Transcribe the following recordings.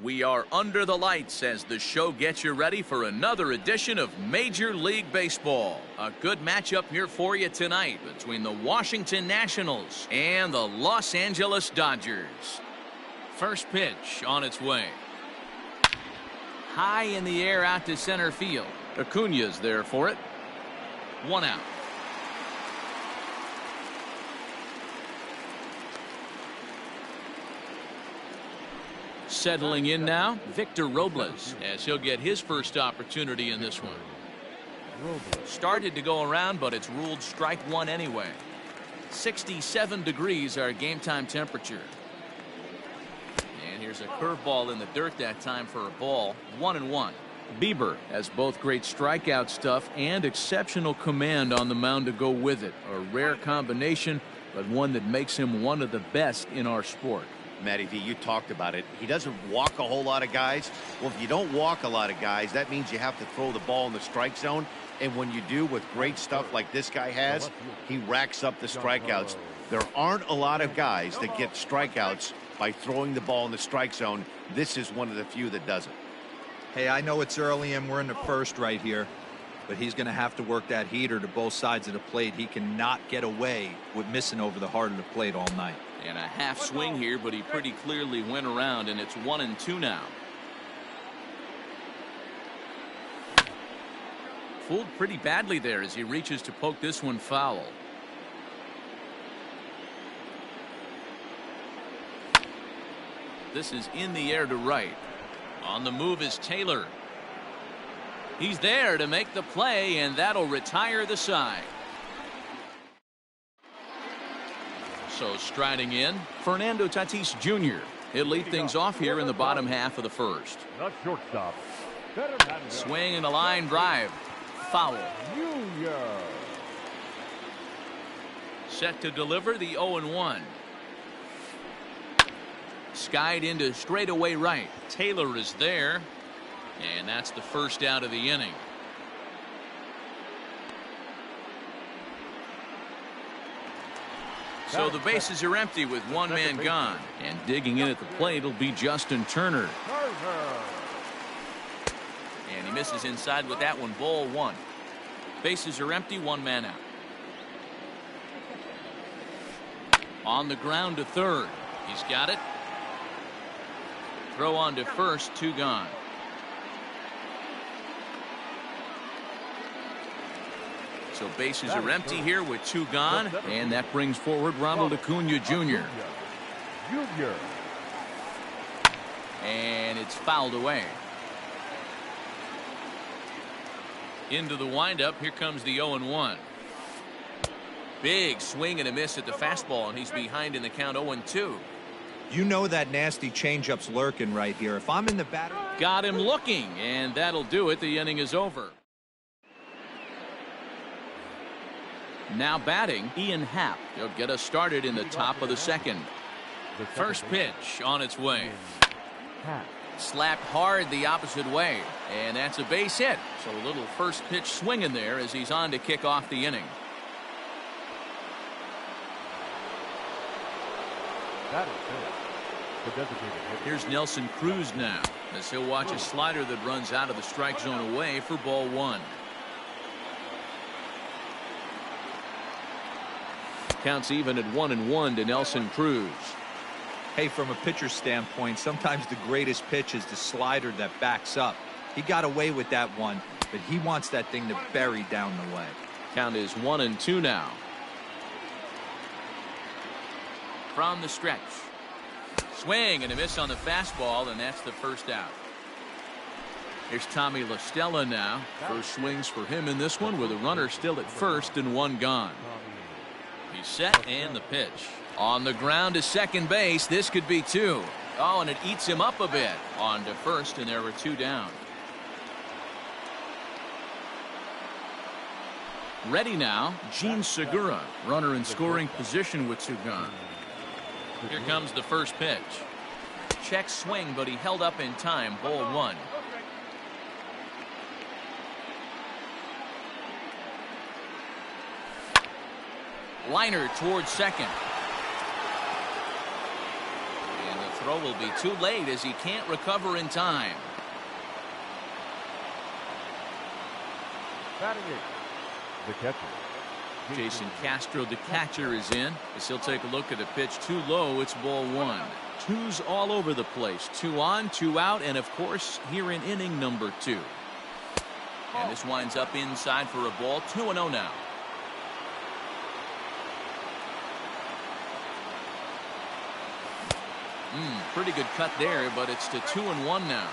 We are under the lights as the show gets you ready for another edition of Major League Baseball. A good matchup here for you tonight between the Washington Nationals and the Los Angeles Dodgers. First pitch on its way. High in the air out to center field. Acuna's there for it. 1 out. Settling in now, Victor Robles, as he'll get his first opportunity in this one. Started to go around, but it's ruled strike one anyway. 67 degrees our game time temperature. And here's a curveball in the dirt that time for a ball. 1-1. Bieber has both great strikeout stuff and exceptional command on the mound to go with it. A rare combination, but one that makes him one of the best in our sport. Matty V, you talked about it. He doesn't walk a whole lot of guys. Well, if you don't walk a lot of guys, that means you have to throw the ball in the strike zone. And when you do, with great stuff like this guy has, he racks up the strikeouts. There aren't a lot of guys that get strikeouts by throwing the ball in the strike zone. This is one of the few that does it. Hey, I know it's early and we're in the first right here, but he's going to have to work that heater to both sides of the plate. He cannot get away with missing over the heart of the plate all night. And a half swing here, but he pretty clearly went around, and it's 1-2 now. Fooled pretty badly there as he reaches to poke this one foul. This is in the air to right. On the move is Taylor. He's there to make the play, and that'll retire the side. So striding in, Fernando Tatis Jr. He'll lead things off here in the bottom half of the first. The shortstop. Swing and a line drive. Foul. Set to deliver the 0-1. Skied into straightaway right. Taylor is there. And that's the first out of the inning. So the bases are empty with one man gone. And digging in at the plate will be Justin Turner. And he misses inside with that one. Ball one. Bases are empty, one man out. On the ground to third. He's got it. Throw on to first, 2 gone. So bases are empty here with 2 gone, and that brings forward Ronald Acuna Jr. And it's fouled away. Into the windup, here comes the 0-1. Big swing and a miss at the fastball, and he's behind in the count 0-2. You know that nasty changeup's lurking right here. If I'm in the batter. Got him looking, and that'll do it. The inning is over. Now batting, Ian Happ. He'll get us started in the top of the second. First pitch on its way. Slapped hard the opposite way, and that's a base hit. So a little first pitch swing in there as he's on to kick off the inning. Here's Nelson Cruz now, as he'll watch a slider that runs out of the strike zone away for ball one. Counts even at 1-1 to Nelson Cruz. Hey, from a pitcher's standpoint, sometimes the greatest pitch is the slider that backs up. He got away with that one, but he wants that thing to bury down the way. Count is 1-2 now. From the stretch. Swing and a miss on the fastball, and that's the first out. Here's Tommy La Stella now. First swings for him in this one with a runner still at first and 1 gone. He's set, and the pitch. On the ground to second base. This could be 2. Oh, and it eats him up a bit. On to first, and there were 2 down. Ready now, Gene Segura. Runner in scoring position with 2 gone. Here comes the first pitch. Check swing, but he held up in time. Ball 1. Liner towards second. And the throw will be too late as he can't recover in time. Batting eighth, the catcher. Jason Castro, the catcher, is in as he'll take a look at a pitch too low. It's ball one. Twos all over the place. 2 on, 2 out, and of course here in inning number 2. And this winds up inside for a ball. 2-0 now. Pretty good cut there, but it's to 2-1 now.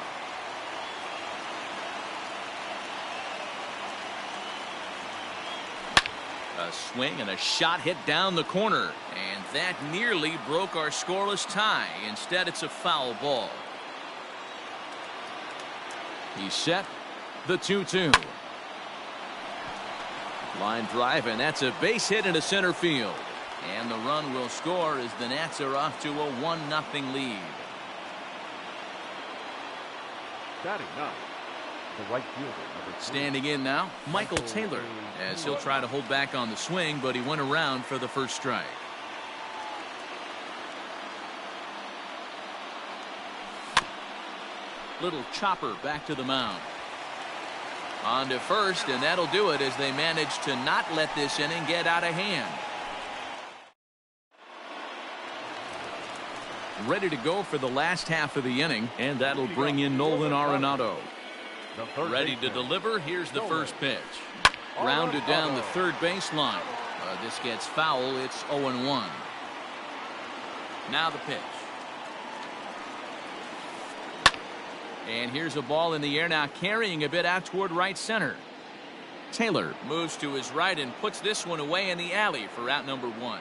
A swing and a shot hit down the corner, and that nearly broke our scoreless tie. Instead, it's a foul ball. He's set. The 2-2. Line drive, and that's a base hit into center field. And the run will score as the Nats are off to a 1-0 lead. Batting ninth, the right fielder, number 3. Standing in now, Michael Taylor, as he'll try to hold back on the swing, but he went around for the first strike. Little chopper back to the mound. On to first, and that'll do it as they manage to not let this inning get out of hand. Ready to go for the last half of the inning, and that'll bring in Nolan Arenado. Ready to deliver. Here's the first pitch. Grounded down the third baseline. This gets foul. It's 0-1. Now the pitch. And here's a ball in the air now, carrying a bit out toward right center. Taylor moves to his right and puts this one away in the alley for out number 1.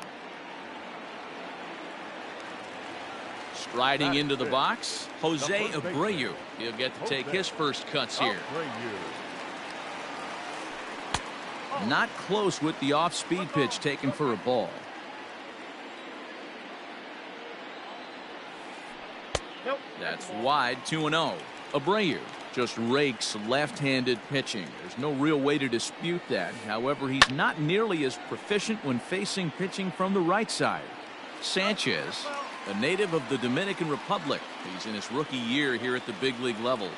Striding into the box, Jose Abreu. He'll get to take his first cuts here. Not close with the off-speed pitch taken for a ball. That's wide. 2-0. Abreu just rakes left-handed pitching. There's no real way to dispute that. However, he's not nearly as proficient when facing pitching from the right side. Sanchez, a native of the Dominican Republic. He's in his rookie year here at the big league level.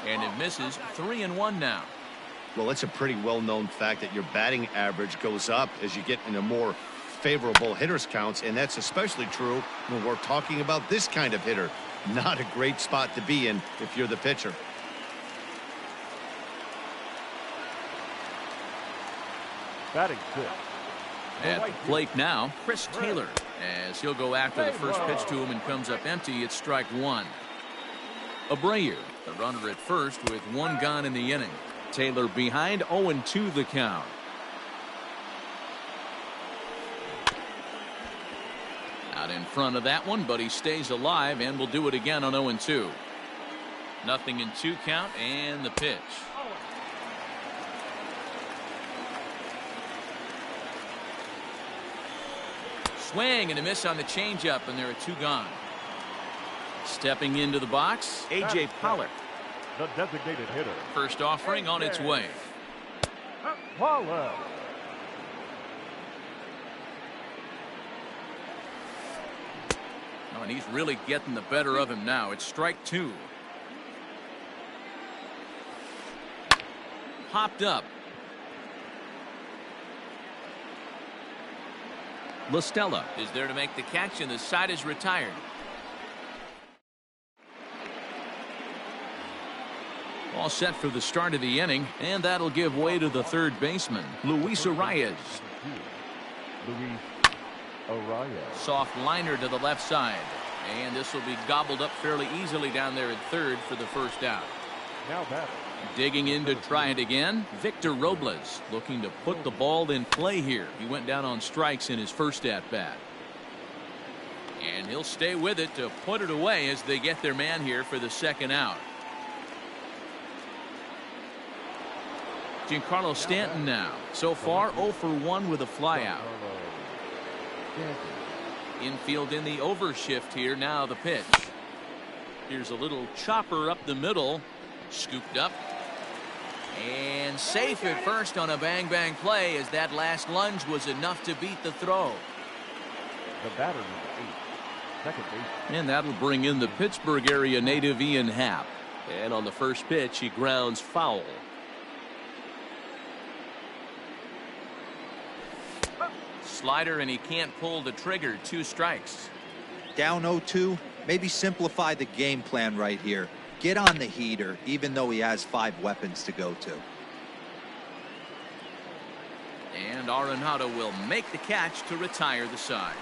And it misses. 3-1 now. Well, it's a pretty well-known fact that your batting average goes up as you get into more favorable hitters counts, and that's especially true when we're talking about this kind of hitter. Not a great spot to be in if you're the pitcher. Batting fifth. At the plate now, Chris Taylor, as he'll go after the first pitch to him and comes up empty. It's strike 1. Abreu, the runner at first with 1 gone in the inning. Taylor behind, 0-2 the count. Out in front of that one, but he stays alive and will do it again on 0-2. 0-2 count, and the pitch. Swing and a miss on the changeup, and there are 2 gone. Stepping into the box, A.J. Pollock. The designated hitter. First offering on its way. Pollock. Oh, and he's really getting the better of him now. It's strike 2. Popped up. La Stella is there to make the catch, and the side is retired. All set for the start of the inning, and that'll give way to the third baseman, Luis Arias. Luis Arias. Soft liner to the left side, and this will be gobbled up fairly easily down there at third for the first out. Now batting. Digging in to try it again, Victor Robles, looking to put the ball in play here. He went down on strikes in his first at-bat. And he'll stay with it to put it away as they get their man here for the second out. Giancarlo Stanton now. So far 0 for 1 with a flyout. Infield in the overshift here. Now the pitch. Here's a little chopper up the middle. Scooped up. And safe at first on a bang-bang play, as that last lunge was enough to beat the throw. The batter, number 8. second base. And that'll bring in the Pittsburgh area native Ian Happ. And on the first pitch, he grounds foul. Slider, and he can't pull the trigger. 2 strikes. Down 0-2, maybe simplify the game plan right here. Get on the heater, even though he has 5 weapons to go to. And Arenado will make the catch to retire the side.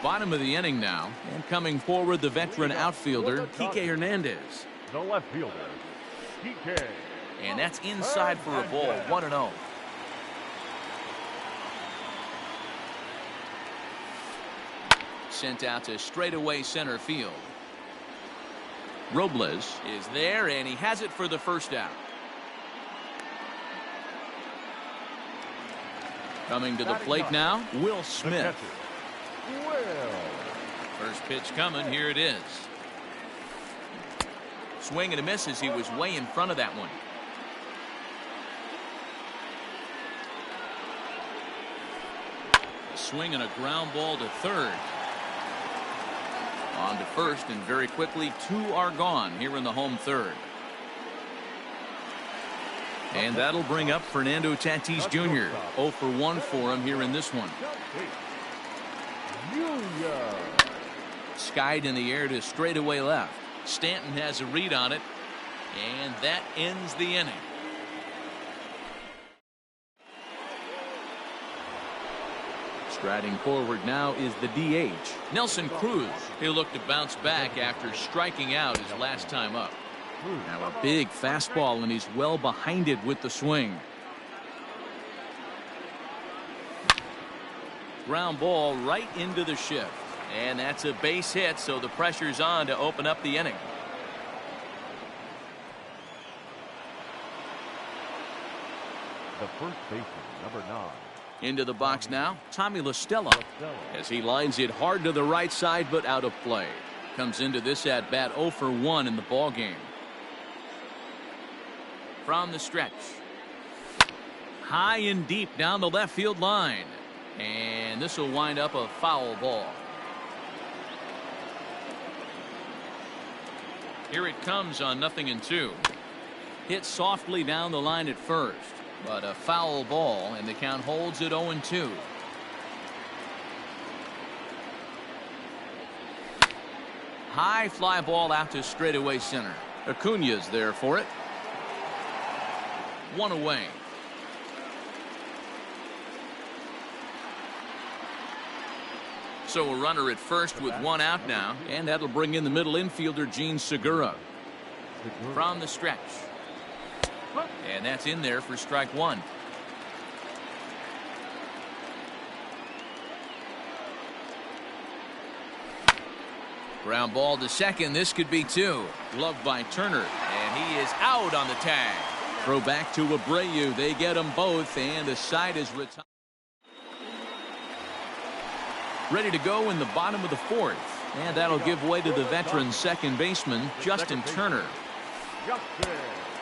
Bottom of the inning now, and coming forward, the veteran outfielder, Kike Hernandez. The left fielder, Kike. And that's inside for a ball, 1-0. Sent out to straightaway center field. Robles is there, and he has it for the first out. Coming to the plate now, Will Smith. First pitch coming, here it is. Swing and a miss as he was way in front of that one. A swing and a ground ball to third. On to first, and very quickly 2 are gone here in the home third. And that'll bring up Fernando Tatis Jr. 0 for 1 for him here in this one. Skied in the air to straightaway left. Stanton has a read on it, and that ends the inning. Striding forward now is the DH, Nelson Cruz. He'll look to bounce back after striking out his last time up. Now a big fastball, and he's well behind it with the swing. Ground ball right into the shift. And that's a base hit, so the pressure's on to open up the inning. The first baseman, number 9. Into the box now, Tommy La Stella, as he lines it hard to the right side, but out of play. Comes into this at bat 0 for 1 in the ball game. From the stretch, high and deep down the left field line, and this will wind up a foul ball. Here it comes on 0-2. Hit softly down the line at first, but a foul ball, and the count holds at 0-2. High fly ball out to straightaway center. Acuna's there for it. 1 away. So a runner at first with 1 out now, and that'll bring in the middle infielder Gene Segura. From the stretch, and that's in there for strike 1. Ground ball to second. This could be 2. Gloved by Turner, and he is out on the tag. Throw back to Abreu. They get them both, and the side is retired. Ready to go in the bottom of the 4th, and that'll give way to the veteran second baseman Justin Turner.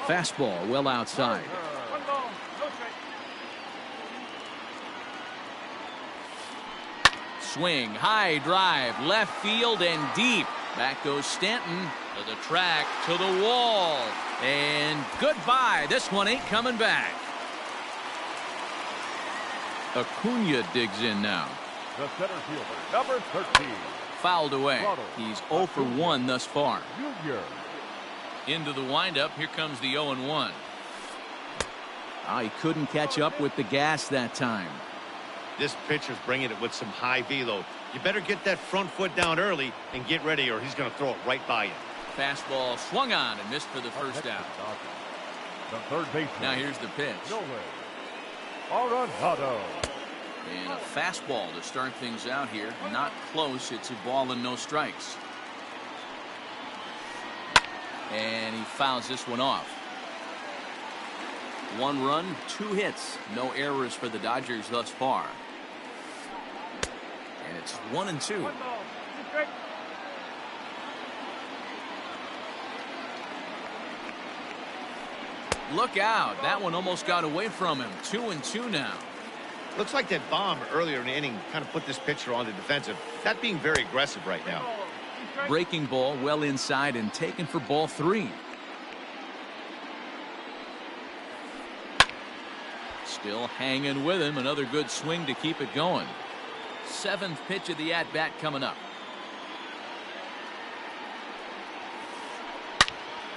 Fastball well outside. Swing, high drive, left field and deep. Back goes Stanton to the track, to the wall, and goodbye. This one ain't coming back. Acuna digs in now. The center fielder, number 13. Fouled away. He's 0 for 1 thus far. Junior. Into the windup. Here comes the 0-1. He couldn't catch up with the gas that time. This pitcher's bringing it with some high velo. You better get that front foot down early and get ready, or he's going to throw it right by you. Fastball swung on and missed for the first out. The third baseman. Now here's the pitch. Arenado. And a fastball to start things out here. Not close. It's a ball and no strikes. And he fouls this one off. 1 run, 2 hits. No errors for the Dodgers thus far. And it's 1-2. Look out. That one almost got away from him. 2-2 now. Looks like that bomb earlier in the inning kind of put this pitcher on the defensive. Not being very aggressive right now. Breaking ball well inside and taken for ball 3. Still hanging with him. Another good swing to keep it going. 7th pitch of the at-bat coming up.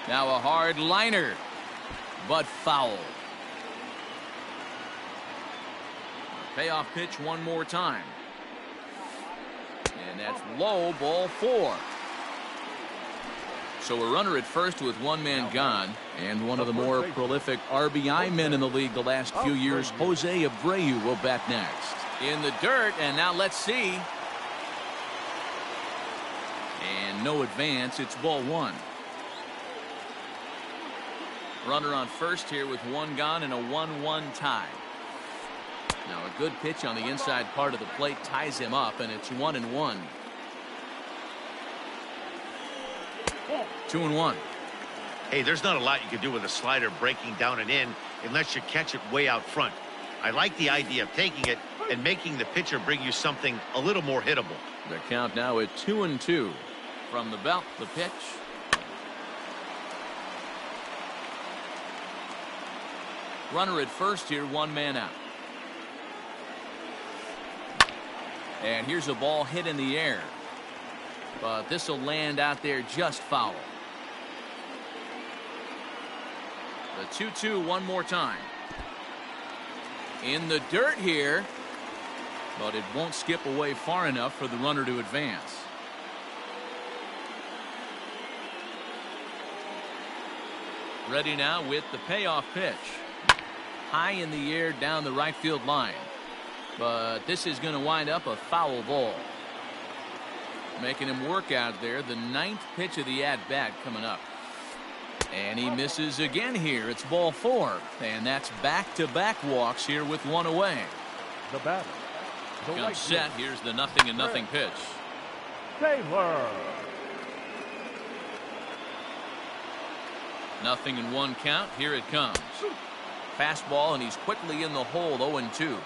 Now a hard liner, but foul. Payoff pitch one more time. And that's low, ball 4. So a runner at first with one man gone, and one of the more prolific RBI men in the league the last few years, Jose Abreu, will bat next. In the dirt, and now let's see. And no advance, it's ball 1. Runner on first here with one gone and a 1-1 tie. Now a good pitch on the inside part of the plate ties him up, and it's 1-1. 2-1. Hey, there's not a lot you can do with a slider breaking down and in unless you catch it way out front. I like the idea of taking it and making the pitcher bring you something a little more hittable. The count now at 2-2. From the belt, the pitch. Runner at first here, one man out. And here's a ball hit in the air, but this will land out there just foul. The 2-2 one more time. In the dirt here, but it won't skip away far enough for the runner to advance. Ready now with the payoff pitch. High in the air down the right field line. But this is going to wind up a foul ball. Making him work out there. The 9th pitch of the at-bat coming up. And he misses again here. It's ball 4. And that's back-to-back walks here with one away. The batter. Comes set. Here's the 0-0 pitch. Taylor. 0-1 count. Here it comes. Fastball, and he's quickly in the hole. 0-2.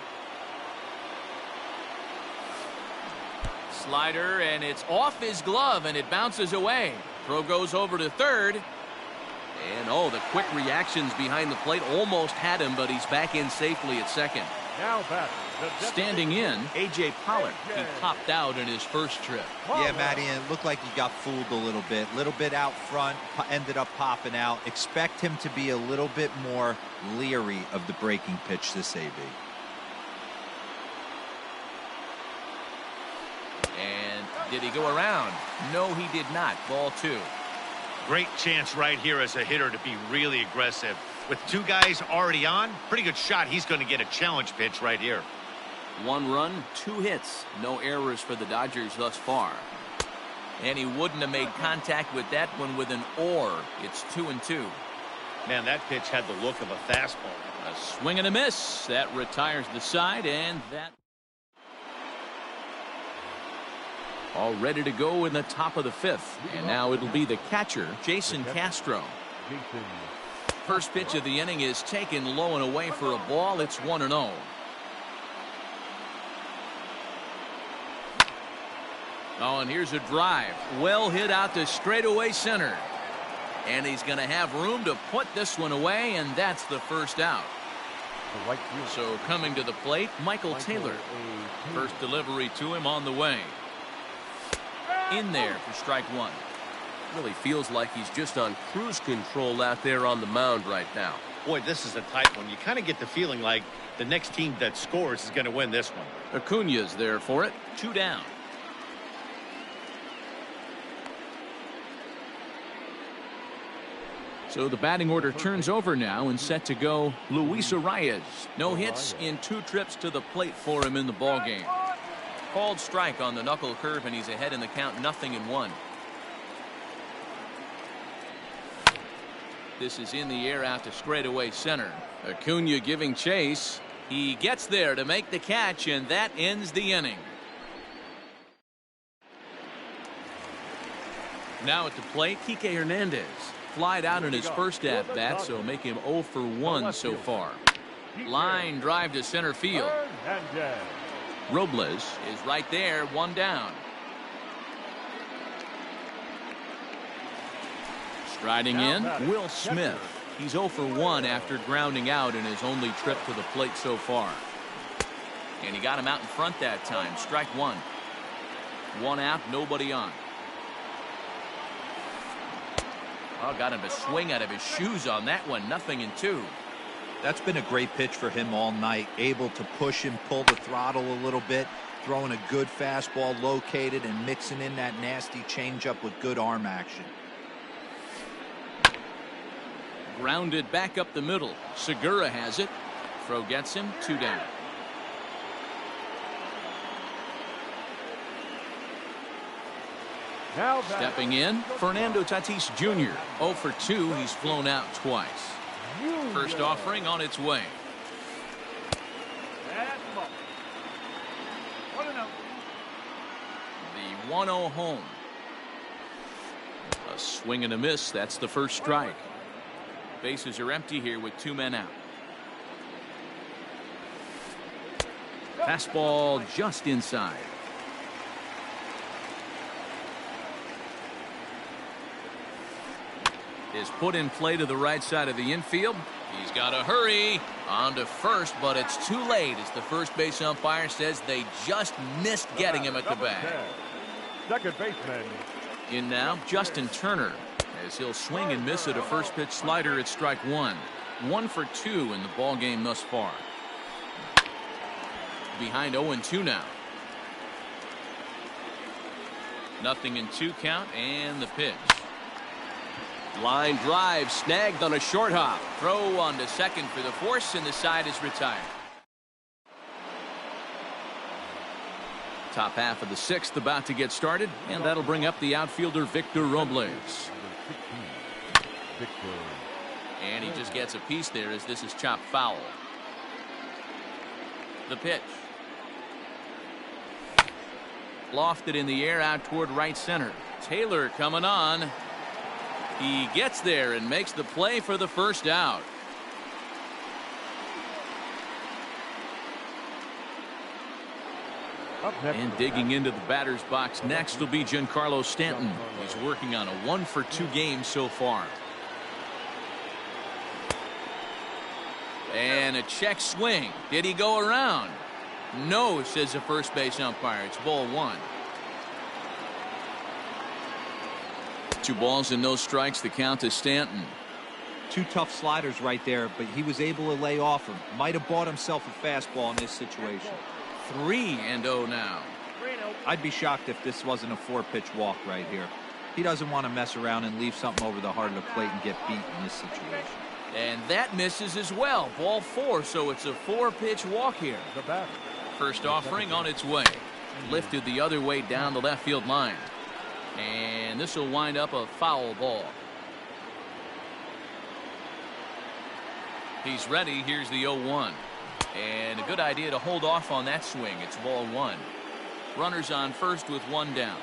Slider, and it's off his glove, and it bounces away. Throw goes over to third. And oh, the quick reactions behind the plate almost had him, but he's back in safely at second. Now back. Standing in, A.J. Pollock. He topped out in his first trip. Yeah, Matty, and it looked like he got fooled a little bit out front, ended up popping out. Expect him to be a little bit more leery of the breaking pitch this AB. And did he go around? No, he did not. Ball 2. Great chance right here as a hitter to be really aggressive. With 2 guys already on, pretty good shot. He's going to get a challenge pitch right here. 1 run, 2 hits. No errors for the Dodgers thus far. And he wouldn't have made contact with that one with an or. It's 2-2. Man, that pitch had the look of a fastball. A swing and a miss. That retires the side, and that all ready to go in the top of the 5th. And now it'll be the catcher, Jason Castro. First pitch of the inning is taken low and away for a ball. It's 1-0. Oh, and here's a drive. Well hit out to straightaway center. And he's going to have room to put this one away, and that's the first out. So coming to the plate, Michael Taylor. First delivery to him on the way. In there for strike 1. Really feels like he's just on cruise control out there on the mound right now. Boy, this is a tight one. You kind of get the feeling like the next team that scores is going to win this one. Acuna's there for it. 2 down. So the batting order turns over now, and set to go Luis Arias. No hits in 2 trips to the plate for him in the ballgame. Called strike on the knuckle curve, and he's ahead in the count, 0-1. This is in the air out to straightaway center. Acuna giving chase. He gets there to make the catch, and that ends the inning. Now at the plate, Kike Hernandez. Flied out in his first at-bat, so make him 0 for 1 so far. Line drive to center field. And dead. Robles is right there, one down. Striding in, Will Smith. He's 0 for 1 after grounding out in his only trip to the plate so far. And he got him out in front that time. Strike one. One out, nobody on. Oh, got him to swing out of his shoes on that one. 0-2. That's been a great pitch for him all night. Able to push and pull the throttle a little bit. Throwing a good fastball located and mixing in that nasty changeup with good arm action. Grounded back up the middle. Segura has it. Throw gets him. 2 down. Now Stepping in, Fernando Tatis Jr. 0 for 2. He's flown out twice. First offering on its way. The 1-0 home. A swing and a miss. That's the first strike. Bases are empty here with 2 men out. Fastball just inside. Is put in play to the right side of the infield. He's got to hurry on to first, but it's too late as the first base umpire says they just missed getting him at the bag. Second baseman. In now, Justin Turner, as he'll swing and miss at a first pitch slider at strike one. 1 for 2 in the ball game thus far. Behind 0-2 now. 0-2 count and the pitch. Line drive snagged on a short hop. Throw on to second for the force, and the side is retired. Top half of the 6th about to get started, and that'll bring up the outfielder Victor Robles. And he just gets a piece there as this is chopped foul. The pitch. Lofted in the air out toward right center. Taylor coming on. He gets there and makes the play for the first out. And digging into the batter's box next will be Giancarlo Stanton. He's working on a 1 for 2 game so far. And a check swing. Did he go around? No, says the first base umpire. It's ball 1. 2 balls and no strikes. The count is Stanton. 2 tough sliders right there, but he was able to lay off him. Might have bought himself a fastball in this situation. 3-0 now. I'd be shocked if this wasn't a 4-pitch walk right here. He doesn't want to mess around and leave something over the heart of the plate and get beat in this situation. And that misses as well. Ball 4, so it's a 4-pitch walk here. First offering on its way. Lifted the other way down the left field line. And this will wind up a foul ball. He's ready. Here's the 0-1. And a good idea to hold off on that swing. It's ball 1. Runners on first with 1 down.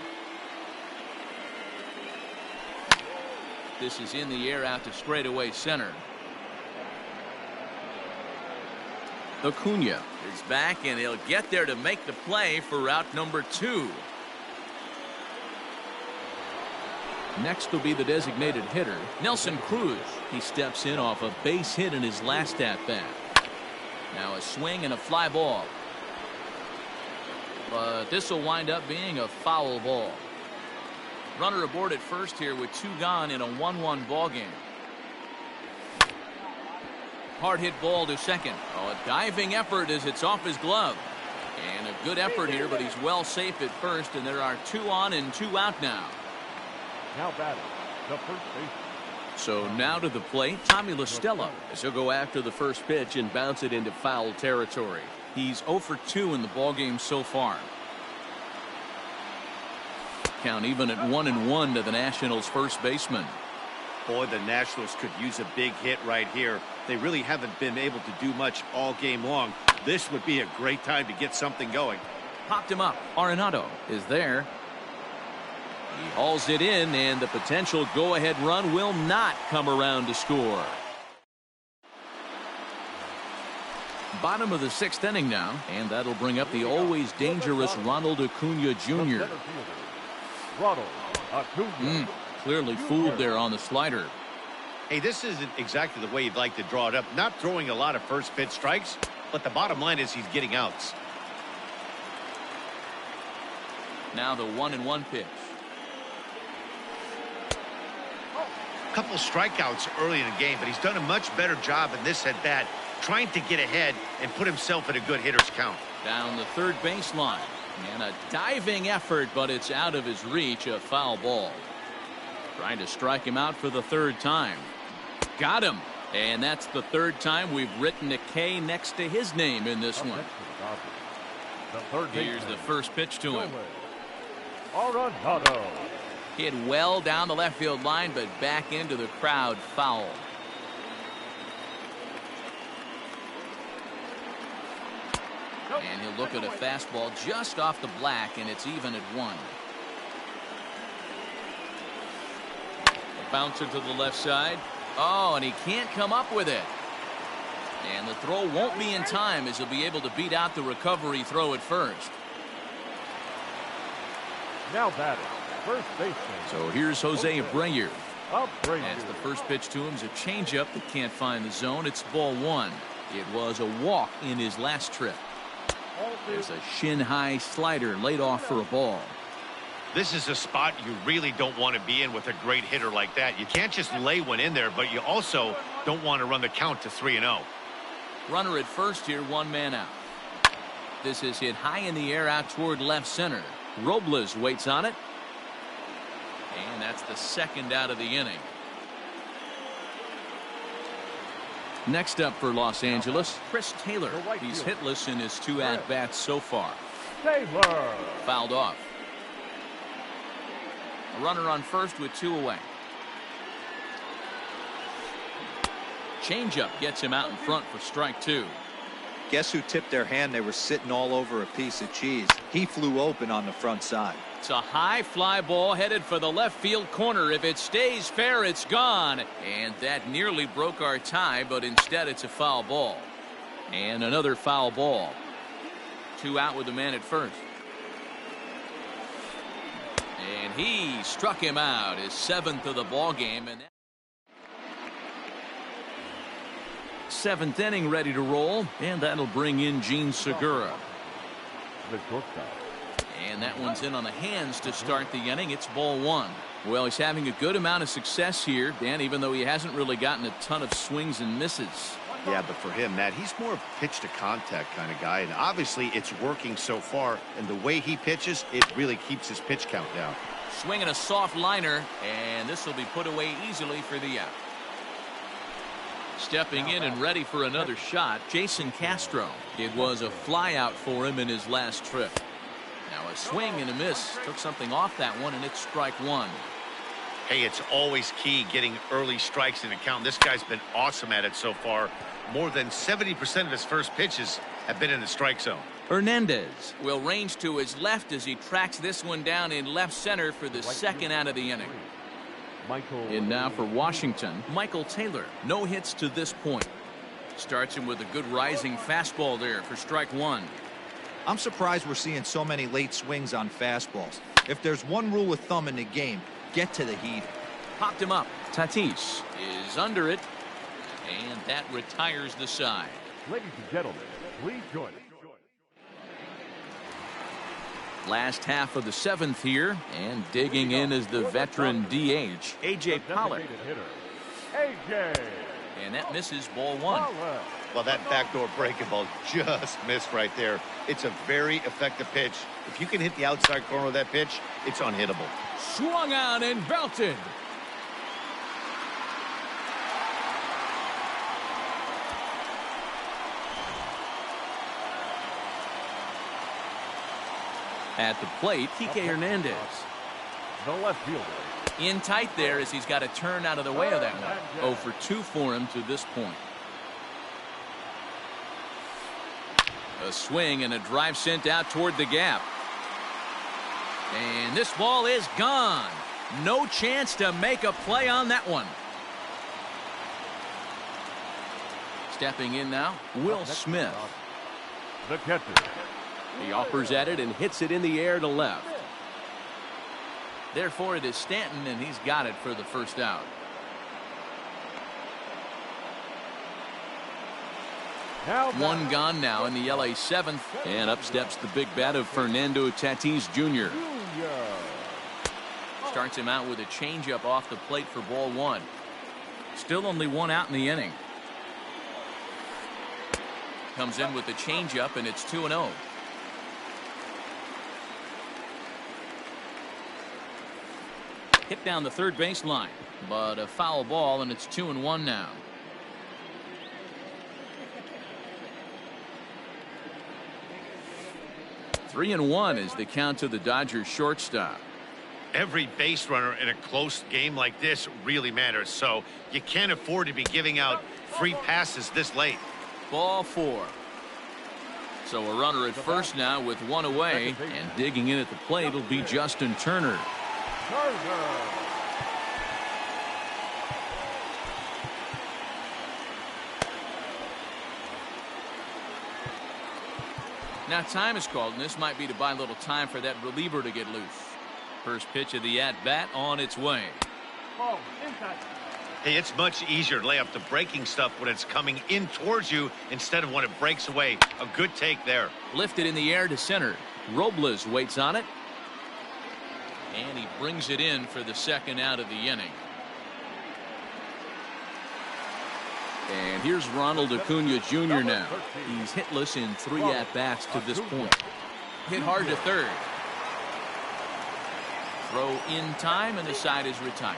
This is in the air out to straightaway center. Acuna is back, and he'll get there to make the play for route number 2. Next will be the designated hitter, Nelson Cruz. He steps in off a base hit in his last at-bat. Now a swing and a fly ball. But this will wind up being a foul ball. Runner aboard at first here with 2 gone in a 1-1 ball game. Hard hit ball to second. Oh, a diving effort as it's off his glove. And a good effort here, but he's well safe at first, and there are 2 on and 2 out now. Now batting, the first baseman. So now to the plate, Tommy La Stella. As he'll go after the first pitch and bounce it into foul territory. He's 0 for 2 in the ballgame so far. Count even at 1-1 to the Nationals' first baseman. Boy, the Nationals could use a big hit right here. They really haven't been able to do much all game long. This would be a great time to get something going. Popped him up. Arenado is there. He hauls it in, and the potential go-ahead run will not come around to score. Bottom of the 6th inning now, and that'll bring up the always dangerous Ronald Acuna Jr. Ronald Acuna. Clearly fooled there on the slider. Hey, this isn't exactly the way you'd like to draw it up. Not throwing a lot of first pitch strikes, but the bottom line is he's getting outs. Now the 1-1 pitch. Couple strikeouts early in the game, but he's done a much better job in this at bat, trying to get ahead and put himself in a good hitter's count. Down the third baseline, and a diving effort, but it's out of his reach. A foul ball. Trying to strike him out for the 3rd time. Got him, and that's the 3rd time we've written a K next to his name in this one. Here's the first pitch to him. Arenado. Hit well down the left field line, but back into the crowd. Foul. And he'll look at a fastball just off the black, and it's even at 1. A bouncer to the left side. Oh, and he can't come up with it. And the throw won't be in time, as he'll be able to beat out the recovery throw at first. Now batting, first baseman. So here's Jose Abreu. Abreu. As the first pitch to him is a changeup that can't find the zone. It's ball 1. It was a walk in his last trip. There's a shin-high slider laid off for a ball. This is a spot you really don't want to be in with a great hitter like that. You can't just lay one in there, but you also don't want to run the count to 3-0. Runner at first here, 1 man out. This is hit high in the air out toward left center. Robles waits on it. And that's the 2nd out of the inning. Next up for Los Angeles, Chris Taylor. He's hitless in his 2 at-bats so far. Taylor. Fouled off. A runner on first with 2 away. Changeup gets him out in front for strike 2. Guess who tipped their hand? They were sitting all over a piece of cheese. He flew open on the front side. It's a high fly ball headed for the left field corner. If it stays fair, it's gone. And that nearly broke our tie, but instead it's a foul ball. And another foul ball. 2 out with the man at first. And he struck him out, his 7th of the ball game. And 7th inning ready to roll, and that'll bring in Gene Segura. And that one's in on the hands to start the inning. It's ball 1. Well, he's having a good amount of success here, Dan, even though he hasn't really gotten a ton of swings and misses. Yeah, but for him, Matt, he's more of a pitch to contact kind of guy, and obviously it's working so far, and the way he pitches, it really keeps his pitch count down. Swinging a soft liner, and this will be put away easily for the out. Stepping in and ready for another shot, Jason Castro. It was a fly out for him in his last trip. Now a swing and a miss. Took something off that one, and it's strike 1. Hey, it's always key getting early strikes in the count. This guy's been awesome at it so far. More than 70% of his first pitches have been in the strike zone. Hernandez will range to his left as he tracks this one down in left center for the 2nd out of the inning. And now for Washington, Michael Taylor. No hits to this point. Starts him with a good rising fastball there for strike 1. I'm surprised we're seeing so many late swings on fastballs. If there's one rule of thumb in the game, get to the heat. Popped him up. Tatis is under it, and that retires the side. Ladies and gentlemen, please join us. Last half of the 7th here, and digging in is the veteran DH, A.J. Pollard. AJ. And that misses ball 1. Well, that backdoor breaking ball just missed right there. It's a very effective pitch. If you can hit the outside corner of that pitch, it's unhittable. Swung out and belted. At the plate, Kike Hernandez. The left fielder. In tight there as he's got to turn out of the way of that one. 0 for 2 for him to this point. A swing and a drive sent out toward the gap. And this ball is gone. No chance to make a play on that one. Stepping in now, Will Smith. The catcher. He offers at it and hits it in the air to left. Therefore, it is Stanton, and he's got it for the first out. One gone now in the LA 7th. And up steps the big bat of Fernando Tatis Jr. Starts him out with a changeup off the plate for ball one. Still only one out in the inning. Comes in with the changeup, and it's 2-0. Hit down the third baseline, but a foul ball, and it's 2-1 now. Three and one is the count to the Dodgers shortstop. Every base runner in a close game like this really matters, so you can't afford to be giving out free passes this late. Ball four. So a runner at first now with one away, and digging in at the plate will be Justin Turner. Now time is called, and this might be to buy a little time for that reliever to get loose. First pitch of the at-bat on its way. Hey, it's much easier to lay up the breaking stuff when it's coming in towards you instead of when it breaks away. A good take there. Lifted in the air to center. Robles waits on it. And he brings it in for the second out of the inning. And here's Ronald Acuna Jr. now. He's hitless in 3 at-bats to this point. Hit hard to third. Throw in time, and the side is retired.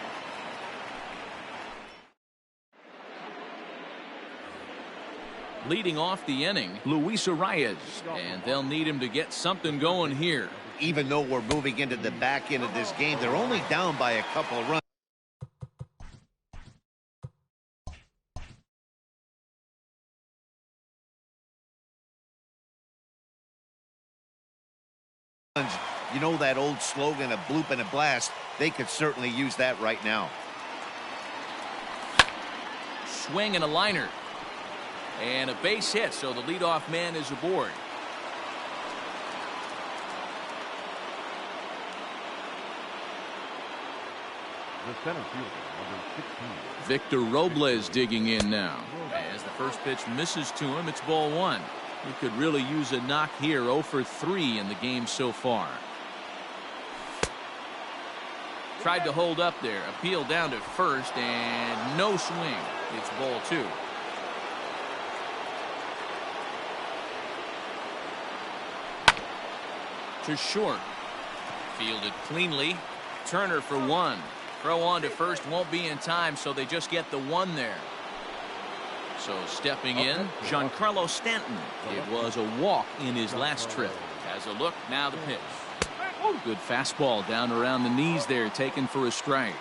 Leading off the inning, Luis Arias, and they'll need him to get something going here. Even though we're moving into the back end of this game, they're only down by a couple of runs. You know that old slogan, a bloop and a blast? They could certainly use that right now. Swing and a liner. And a base hit, so the leadoff man is aboard. The center fielder, number 16. Victor Robles digging in now. As the first pitch misses to him, it's ball one. He could really use a knock here. 0 for 3 in the game so far. Tried to hold up there. Appeal down to first, and no swing. It's ball two. To short. Fielded cleanly. Turner for one. Throw on to first won't be in time, so they just get the one there. So stepping in, Giancarlo Stanton. It was a walk in his last trip. Has a look, now the pitch. Good fastball down around the knees there, taken for a strike.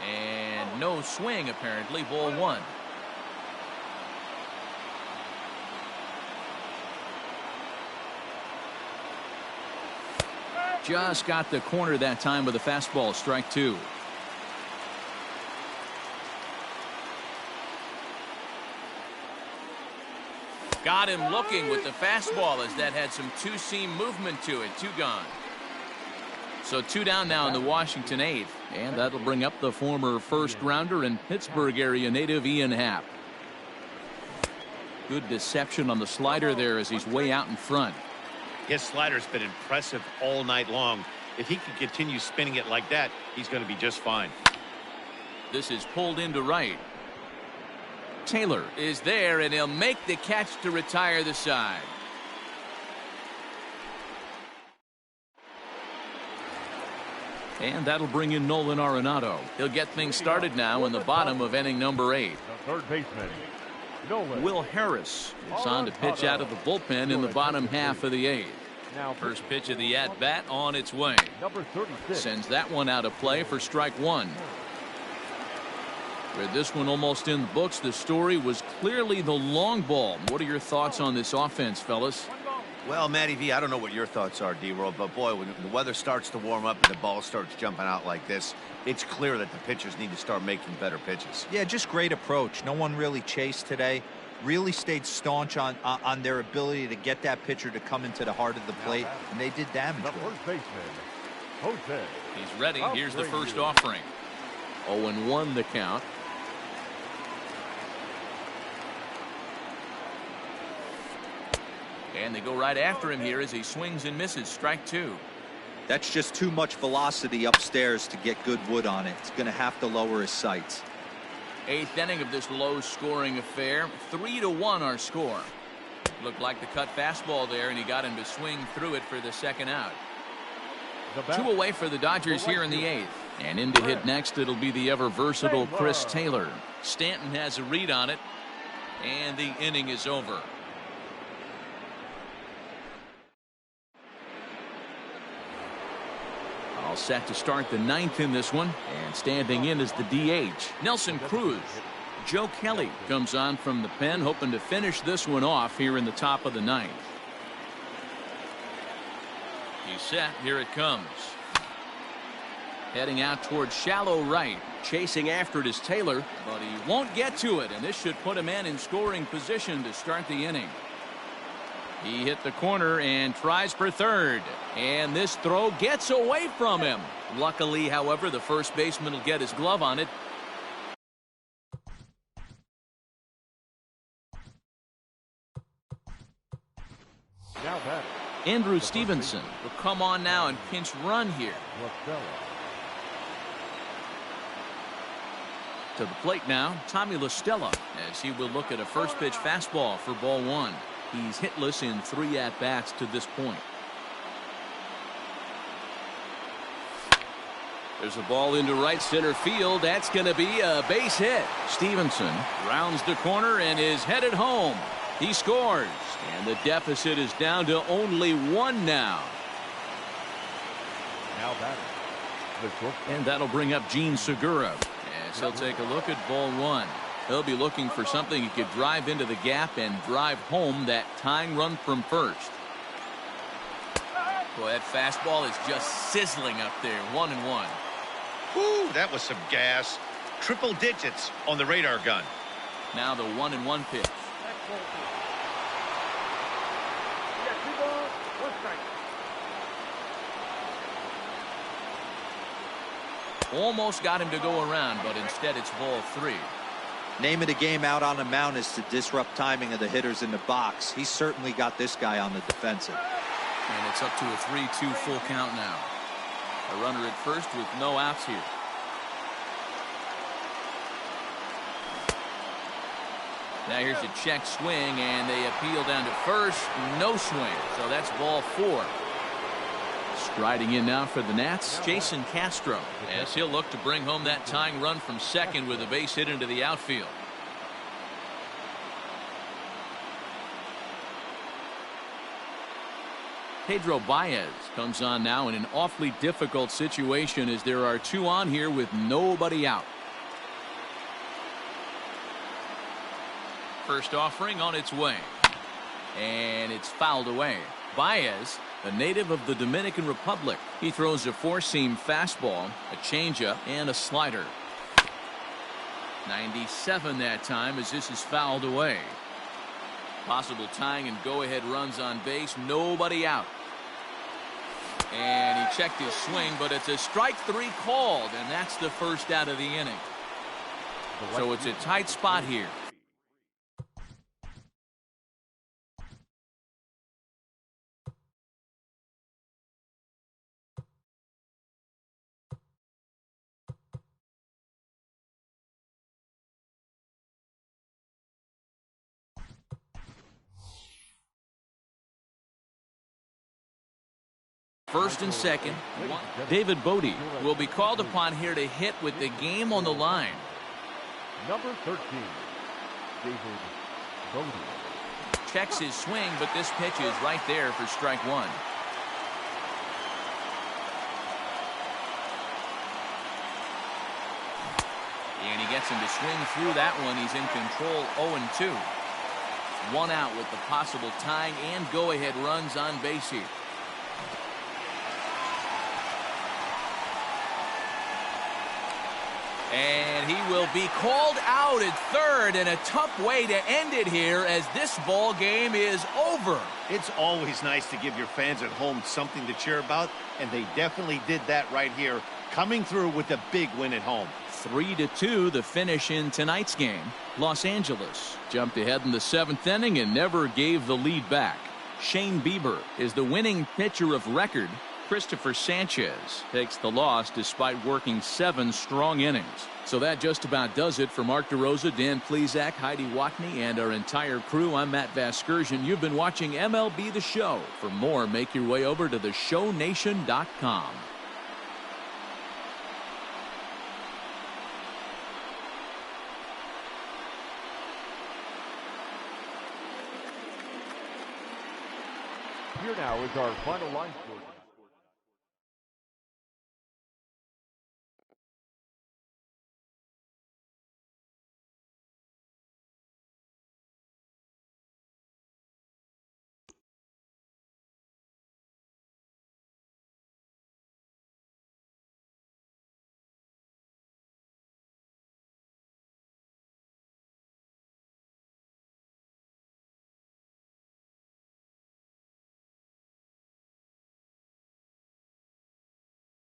And no swing, apparently. Ball one. Just got the corner that time with a fastball. Strike two. Got him looking with the fastball, as that had some two-seam movement to it. Two gone. So two down now in the Washington 8th. And that'll bring up the former first-rounder and Pittsburgh area native Ian Happ. Good deception on the slider there as he's way out in front. His slider's been impressive all night long. If he can continue spinning it like that, he's going to be just fine. This is pulled into right. Taylor is there, and he'll make the catch to retire the side. And that'll bring in Nolan Arenado. He'll get things started now in the bottom of inning number 8. The third baseman, Nolan. Will Harris is on to pitch out of the bullpen in the bottom half of the 8th. First pitch of the at-bat on its way. Number 36. Sends that one out of play for strike one. With this one almost in the books, the story was clearly the long ball. What are your thoughts on this offense, fellas? Well, Matty V, I don't know what your thoughts are, D-Roll, but boy, when the weather starts to warm up and the ball starts jumping out like this, it's clear that the pitchers need to start making better pitches. Yeah, just great approach. No one really chased today. Really stayed staunch on their ability to get that pitcher to come into the heart of the plate, and they did damage The with it. first baseman, Jose. He's ready. Here's the first Abreu. offering. 0-1 the count. And they go right after him here as he swings and misses. Strike two. That's just too much velocity upstairs to get good wood on it. It's going to have to lower his sights. 8th inning of this low-scoring affair. 3-1 our score. Looked like the cut fastball there, and he got him to swing through it for the second out. Two away for the Dodgers here in the 8th. And in to hit next, it'll be the ever-versatile Chris Taylor. Stanton has a read on it, and the inning is over. All set to start the 9th in this one, and standing in is the DH, Nelson Cruz. Joe Kelly comes on from the pen, hoping to finish this one off here in the top of the 9th. He's set. Here it comes. Heading out towards shallow right. Chasing after it is Taylor, but he won't get to it, and this should put a man in scoring position to start the inning. He hit the corner and tries for third, and this throw gets away from him. Luckily, however, the first baseman will get his glove on it. Now batting, Andrew Stevenson will come on now and pinch run here. Lostella. To the plate now, Tommy Lostella, as he will look at a first pitch fastball for ball one. He's hitless in 3 at-bats to this point. There's a ball into right center field. That's going to be a base hit. Stevenson rounds the corner and is headed home. He scores, and the deficit is down to only 1 now. Now batting, the shortstop. And that'll bring up Gene Segura, as he'll take a look at ball one. He'll be looking for something he could drive into the gap and drive home that tying run from first. Boy, that fastball is just sizzling up there. 1-1. Whoo, that was some gas. Triple digits on the radar gun. Now the 1-1 pitch. Almost got him to go around, but instead it's ball 3. Name of the game out on the mound is to disrupt timing of the hitters in the box. He's certainly got this guy on the defensive. And it's up to a 3-2 full count now. A runner at first with no outs here. Now here's a check swing, and they appeal down to first. No swing, so that's ball 4. Striding in now for the Nats, Jason Castro, as he'll look to bring home that tying run from second with a base hit into the outfield. Pedro Baez comes on now in an awfully difficult situation as there are 2 on here with nobody out. First offering on its way, and it's fouled away. Baez, a native of the Dominican Republic, he throws a 4-seam fastball, a changeup, and a slider. 97 that time as this is fouled away. Possible tying and go-ahead runs on base, nobody out. And he checked his swing, but it's a strike 3 called, and that's the first out of the inning. So it's a tight spot here. First and second, David Bodie will be called upon here to hit with the game on the line. Number 13, David Bodie. Checks his swing, but this pitch is right there for strike 1. And he gets him to swing through that one. He's in control. 0-2. One out with the possible tying and go-ahead runs on base here. And he will be called out at third, and a tough way to end it here as this ball game is over. It's always nice to give your fans at home something to cheer about, and they definitely did that right here, coming through with a big win at home. 3-2 the finish in tonight's game. Los Angeles jumped ahead in the 7th inning and never gave the lead back. Shane Bieber is the winning pitcher of record. Christopher Sanchez takes the loss despite working 7 strong innings. So that just about does it for Mark DeRosa, Dan Plesac, Heidi Watney, and our entire crew. I'm Matt Vasgersian. You've been watching MLB The Show. For more, make your way over to theshownation.com. Here now is our final line score.